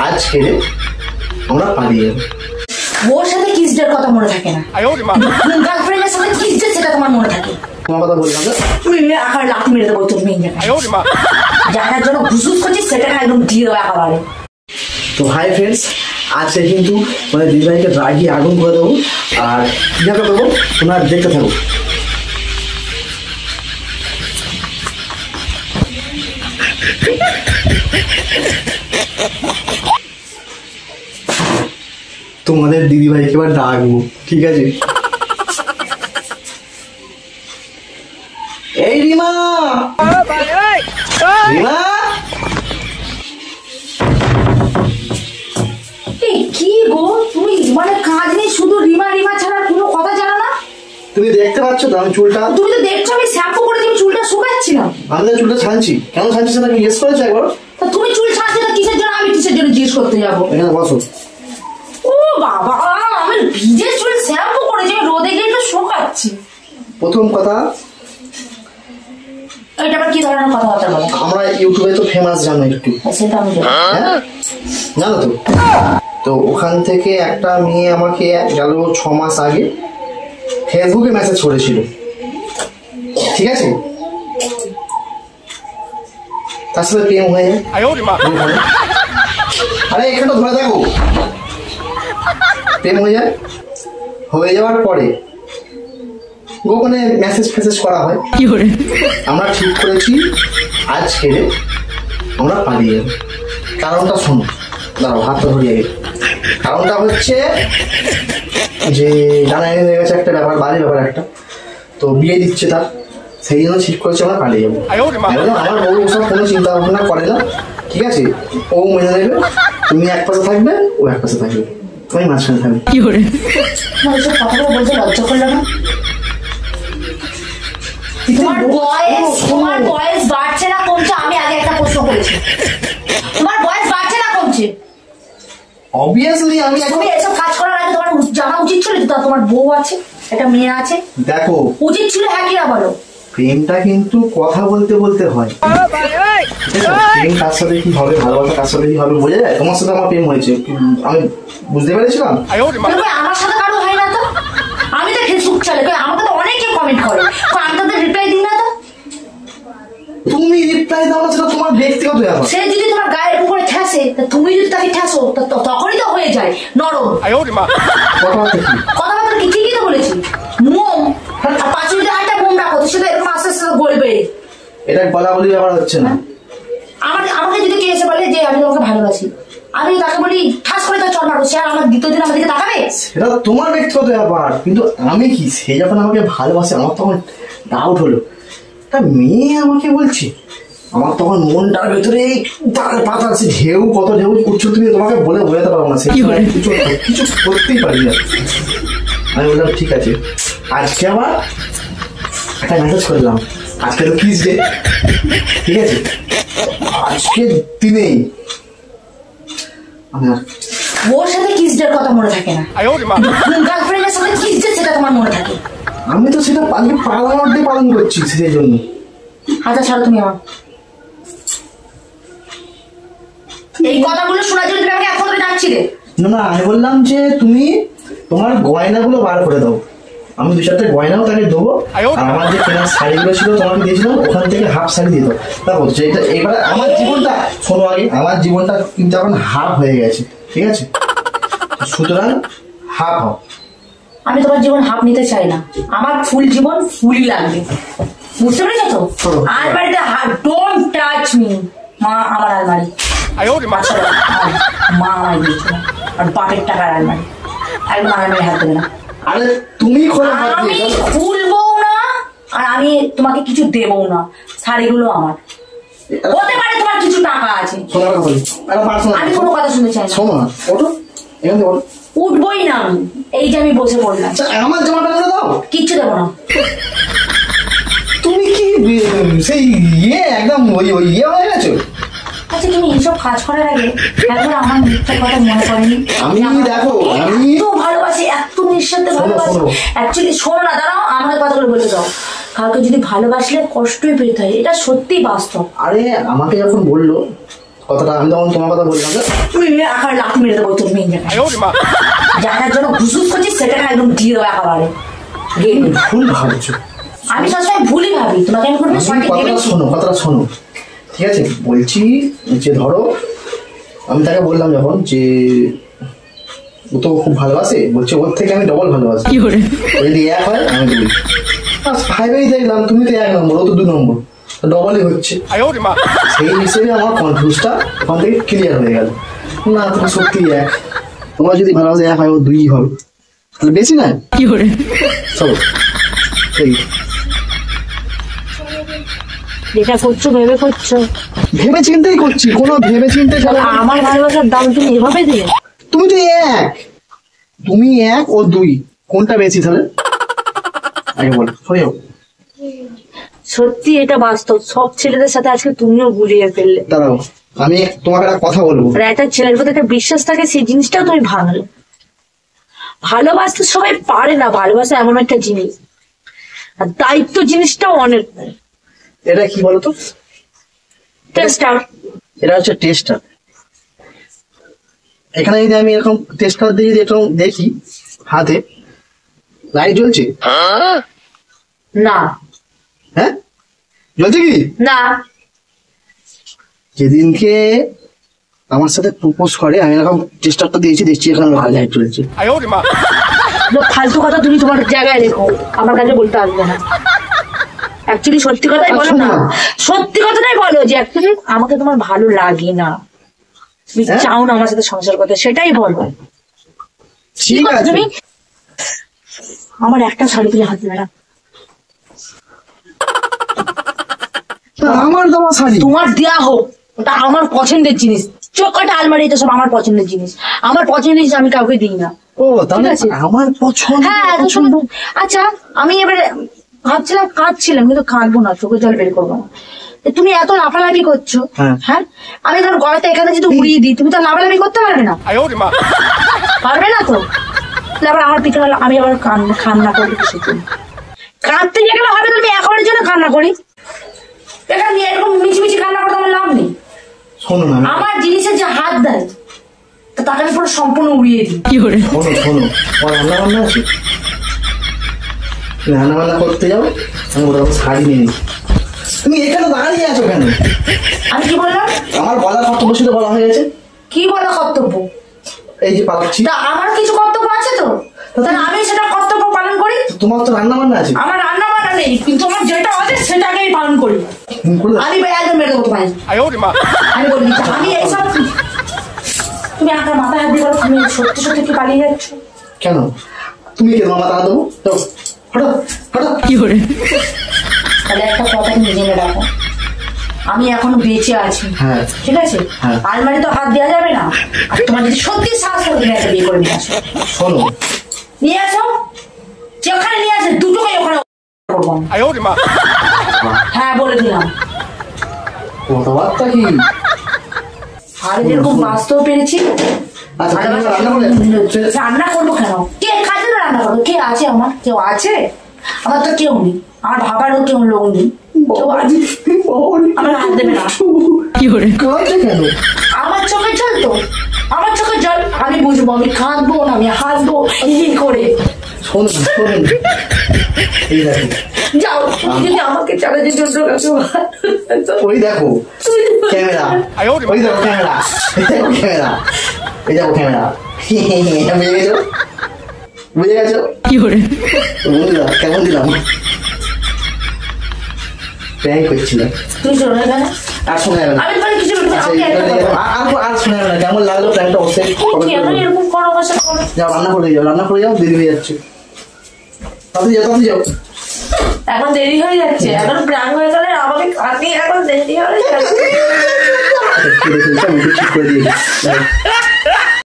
আজকে আমরা পালিয়ে যাবো। ওর সাথে কিস ডের কথা মনে থাকে না, গার্লফ্রেন্ডের সাথে কিস ডে সেটা তোমার মনে থাকে। তোমার কথা বললাম না, তুই আকার লাথি মেরে দেবো তোর মেয়ে যার জন্য ঘুষুস করছিস সেটাকে একদম দিয়ে দেবো একেবারে। তো হাই ফ্রেন্ডস, আজকে কিন্তু মানে দিদিভাইকে রাগিয়ে আগুন করে দেবো আর কীভাবে দেবো তোমরা দেখতে থাকো। তোমাদের দিদিভাইকে এবার ডাকবো, ঠিক আছে? এই রিমা, রিমা, কি গো তুমি মানে কাজ নেই, শুধু রিমা রিমা ছাড়া কোনো কথা জানো না? তুমি দেখতে পাচ্ছ তো আমি চুলটা, তুমি তো দেখছো আমি শ্যাম্পু করে তুমি চুলটা শুকাচ্ছিলাম। আমি তো চুলটা ছানছি, কেন ছানছি সেটা কি জিজ্ঞেস করেছো একবার? তা তুমি চুল ছাড়ছো না কিসের জন্য, আমি কিসের জন্য জিজ্ঞেস করতে যাবো? এখানে বসো। ও বাবা, আমি ভিজে চুল শ্যাম্পু করেছি, আমি রোদে গিয়ে একটু শুকাচ্ছি। প্রথম কথা, এটা আবার কি ধরনের কথাবার্তা বলো? আমরা ইউটিউবে তো ফেমাস, জানো একটু? সেটা আমি জানি। হ্যাঁ জানো তো। তো ওখান থেকে একটা মেয়ে আমাকে গেল 6 মাস আগে ফেসবুকে মেসেজ করেছিল, ঠিক আছে? তার সাথে প্রেম হয়ে যায়। আরে এখানে ধরে দেখো, প্রেম হয়ে যায়। হয়ে যাওয়ার পরে গোপনে মেসেজ ফেসেজ করা হয়। আমরা ঠিক করেছি আজকে আমরা পালিয়ে যাবো। কারণটা শোনো, দাঁড়াও হাতটা ধরিয়ে গেছে। কারণটা হচ্ছে যে জানাই হয়ে গেছে একটা ব্যাপার, বাড়ির ব্যাপার একটা, তো বিয়ে দিচ্ছে তার, সেই জন্য ঠিক করেছে আমরা পালিয়ে যাবো। আমার বউ ওসব কোনো চিন্তা ভাবনা করে না, ঠিক আছে? ও মেনে নেবে, তুমি এক পাশে থাকবে, ও এক পাশে থাকবে, তুমি মাঝখানে থাকবে। কি করে কথাগুলো বলতে লজ্জা করলো না? তোমার বয়স বাড়ছে না কমছে? আমি আগে একটা প্রশ্ন করেছি, তোমার বয়স বাড়ছে না কমছে? অবভিয়াসলি আমি তুমি এসব কাজ করার আগে তোমার জানা উচিত ছিল যে তোমার বউ আছে, একটা মেয়ে আছে। দেখো উচিত ছিল, হ্যাঁ কি না বলো? প্রেমটা কিন্তু কথা বলতে বলতে হয়। প্রেম কার সাথে কি হবে, ভালোবাসা কার সাথে কি হবে বোঝা যায়? তোমার সাথে আমার প্রেম হয়েছে, আমি বুঝতে পেরেছিলাম। আমার সাথে কারো হয় না তো? আমি তো ফেসবুক চালাই, আমাকে তো অনেকে কমেন্ট করে, আমি তাদের রিপ্লাই দিই না তো? তুমি রিপ্লাই দাও না, সেটা তোমার ব্যক্তিগত ব্যাপার। সে যদি তোমার গায়ের উপরে ঠেসে, তুমি যদি তাকে ঠেসো তখনই তো হয়ে যায় নরম। কথাবার্তা কি ঠিকই তো বলেছি। মোম আর পাঁচ মিনিটে একটা মোম রাখো, তো সেটা এরকম আস্তে আস্তে গলবে। এটা বলা বলি ব্যাপার হচ্ছে না। আমাকে যদি কে এসে বলে যে আমি তোমাকে ভালোবাসি, আমি তাকে বলি ঠাস করে তো চল মারো, সে আর আমার দ্বিতীয় দিন আমার দিকে তাকাবে? সেটা তোমার ব্যক্তিগত ব্যাপার, কিন্তু আমি কি, সে যখন আমাকে ভালোবাসে আমার তখন ডাউট হলো, একটা মেয়ে আমাকে বলছে, আমার তখন মনটার ভেতরে পাতা আছে, ঢেউ কত ঢেউ উঠছো, তুমি তোমাকে বলে বোঝাতে পারবো না। কিছু করতেই পারি না। আমি বললাম ঠিক আছে, আজকে আবার একটা মেসেজ করলাম, আজকে তো কিস ডে, ঠিক আছে? আজকে দিনেই ওর সাথে কিস ডের কথা মনে থাকে না, গার্লফ্রেন্ডের সাথে কিস ডে সেটা তোমার মনে থাকে। আমি তো সেটা আজকে পালন করছি, সেই জন্য। আচ্ছা ছাড়ো, তুমি আমার এই কথাগুলো শোনার জন্য তুমি আমাকে এখন ধরে ডাকছিলে? না, আমি বললাম যে তুমি তোমার গয়নাগুলো বার করে দাও, আমি 2-4টা গয়নাও তাকে দেবো, আর আমার যে কেনার শাড়িগুলো ছিল তোমাকে দিয়েছিলাম, ওখান থেকে হাফ শাড়ি দিয়ে দাও। তা বলছে এবারে আমার জীবনটা শোনো আগে, আমার জীবনটা কিন্তু এখন হাফ হয়ে গেছে, ঠিক আছে? সুতরাং হাফ হও। আমি তোমার জীবন হাফ নিতে চাই না, আমার ফুল জীবন ফুলই লাগবে, বুঝতে পেরেছো তো? আলমারিতে ডোন্ট টাচ মি। মা আমার আলমারি, মা আমায় দিয়েছিল, আর বাপের টাকার আলমারি, একদম আলমারি হাত দেবে না। আরে তুমি আমি খুলবো না, আর আমি তোমাকে কিছু দেবো না, শাড়িগুলো আমার। হতে পারে তোমার কিছু টাকা আছে, আমি কোনো কথা শুনতে চাই না। শোনো না, ওঠো এখান থেকে, উঠবোই না আমি, এই যে আমি বসে পড়লাম। আমার জামাটা করে দাও। কিচ্ছু দেবো না। তুমি কি সেই একদম ওই হয়ে গেছো? আচ্ছা তুমি এইসব কাজ করার আগে একবার আমার মিথ্যা কথা মনে করেনি? আমি দেখো, আমি এত ভালোবাসি, এত নিঃস্বার্থে ভালোবাসি। অ্যাকচুয়ালি শোনো না, দাঁড়াও, আমার কথাগুলো বলে দাও। কাউকে যদি ভালোবাসলে কষ্টই পেতে হয়, এটা সত্যি বাস্তব। আরে আমাকে যখন বললো কথাটা আমি যখন তোমার কথা বললাম তুমি একেবারে লাথি মেরে দেবো তোর মেয়ে যাটার জন্য ঘুষুস করছিস সেটাকে একদম দিয়ে দেবো একেবারে। ভুল ভাবছো। আমি সবসময় ভুলই ভাবি, তোমাকে আমি কোনো কথাটা শোনো ঠিক আছে। বলছি যে ধরো আমি তাকে বললাম যখন যে ও তো খুব ভালোবাসে, বলছে ওর থেকে আমি ডবল ভালোবাসি। যদি এক হয় আমি দুই, ভাইবেই দেখলাম তুমি তো 1 নম্বর, ও তো 2 নম্বর, ডবলই হচ্ছে। সেই হিসেবে আমার কনফিউজটা ওখান থেকে ক্লিয়ার হয়ে গেল। না তুমি সত্যি এক, তোমার যদি ভালোবাসে 1 হয় ও 2 হবে, তাহলে বেশি না কি করে চলো। যেটা করছো ভেবে করছো, ভেবে চিন্তেই করছি, কোনো ভেবে চিন্তে ছাড়া। আমার ভালোবাসার দাম তুমি এভাবে দিলে? তুমি তো তুমি 1 ও 2, কোনটা বেশি তাহলে আগে বলো। সত্যি এটা বাস্তব, সব ছেলেদের সাথে আজকে তুমিও গুলিয়ে ফেললে। দাঁড়াও আমি তোমাকে একটা কথা বলবো। একটা ছেলের প্রতি একটা বিশ্বাস থাকে, সেই জিনিসটাও তুমি ভাঙলে। ভালোবাসতে সবাই পারে না, ভালোবাসা এমন একটা জিনিস, আর দায়িত্ব জিনিসটাও অনেক। এটা কি বলতো? টেস্টার। এটা হচ্ছে টেস্টার। এখানে যদি আমি এরকম টেস্টার দিয়ে যদি এরকম দেখি হাতে লাইট জ্বলছে না। হ্যাঁ জ্বলছে কি না। যেদিনকে আমার সাথে প্রপোজ করে আমি এরকম টেস্টারটা দিয়েছি, দেখছি এখানে লাইট জ্বলছে। ফালতু কথা তুমি তোমার জায়গায় রেখো, আমার কাছে বলতে আসবে না। অ্যাকচুয়ালি সত্যি কথাই বলো না, সত্যি কথাটাই বলো যে অ্যাকচুয়ালি আমাকে তোমার ভালো লাগে না, তুমি চাও না আমার সাথে সংসার করতে, সেটাই বলো। ঠিক আছে তুমি আমার একটা শাড়ি তুলে হাত মেরা। আমার দেওয়া শাড়ি তোমার দেয়া হোক, ওটা আমার পছন্দের জিনিস। চোখটা আলমারি তো সব আমার পছন্দের জিনিস, আমার পছন্দের জিনিস আমি কাউকে দিই না। ও তাহলে আমার পছন্দ। হ্যাঁ আচ্ছা, আমি এবারে ভাবছিলাম কাঁদছিলাম, কিন্তু কাঁদবো না, চোখের জল বের করবো না। তুমি এত লাফালাফি করছো, হ্যাঁ আমি ধর গলাতে এখানে যদি উড়িয়ে দিই, তুমি তো লাফালাফি করতে পারবে না, পারবে না তো। আবার আমার পিছনে আমি আবার কান্না করবো কিসের জন্য? কাঁদতে যেগুলো হবে তুমি একেবারের জন্য কান্না করি, এখানে এরকম মিছিমিছি কান্না করতে আমার লাভ নেই। শোনো না, আমার জিনিসের যে হাত দেয় তাকে আমি পুরো সম্পূর্ণ উড়িয়ে দিই। কি করে? শোনো রান্না বান্না আছে, রান্না বান্না করতে যাও, আমি ওরকম শাড়ি নিয়ে নিই। তুমি এখানে দাঁড়িয়ে আছো কেন? আমি কি বললাম? আমার বলার কর্তব্য ছিল, বলা হয়ে গেছে। কি বলা কর্তব্য? এই যে পালাচ্ছি। আমার কিছু কর্তব্য আছে তো, তাহলে আমি সেটা কর্তব্য পালন করি। তোমার তো রান্না বান্না আছে। আমার রান্না বান্না নেই, কিন্তু আমার যেটা আছে সেটাকে আমি পালন করি। আমি একদম মেরে দেবো তোমায়, আমি বলি আমি এইসব। তুমি আপনার মাথায় হাত দিয়ে বলো, তুমি সত্যি সত্যি কি পালিয়ে যাচ্ছ? কেন তুমি কেন মাথা হাত দেবো? কি করে? তাহলে একটা কথা তুমি জেনে রাখো, আমি এখনো বেঁচে আছি, ঠিক আছে? আলমারি তো হাত দেওয়া যাবে না। আর তোমার যদি সত্যি সাহস করে তুমি একটা বিয়ে করে নিয়ে আসো, শোনো নিয়ে আসো, যেখানে নিয়ে আসে দুটোকে ওখানে করবো। হ্যাঁ বলে দিলাম। কথাবার্তা কি? আর যেরকম বাঁচতেও পেরেছি। রান্না করবো কেন? কে খাদ্য রান্না করবো? কে আছে আমার? কেউ আছে? আমার তো কেউ নেই, আমার ভাবারও কেউ লোক নেই। আমার হাত দেবে না। কি করে? কেন? আমার চোখে জল তো, আমার চোখে জল আমি বুঝবো, আমি কাঁদবো না, আমি হাসবো করে। যাও, যদি আমাকে চালা যে জন্য ওই দেখো ক্যামেরা, ওই দেখো ক্যামেরা, ক্যামেরা, এই দেখো ক্যামেরা। বুঝে গেছো? বুঝে গেছো? কি করে বুঝলাম? কেমন দিলাম? প্র্যাঙ্ক করছিলাম। তুমি শোনো না, আর শোনা যাবে না, আর শোনা যাবে না। কেমন লাগলো প্র্যাঙ্কটা? অবশ্যই এরকম কোনো ভাষা করো। যাও রান্না করে যাও, রান্না করে যাও, দেরি হয়ে যাচ্ছে। তাড়াতাড়ি যাও, তাড়াতাড়ি যাও। এখন দেরি হয়ে যাচ্ছে, এখন প্রাণ হয়ে গেলে আমাকে কাঁদি, এখন দেরি হয়ে যাচ্ছে। ঠিক করে দিয়ে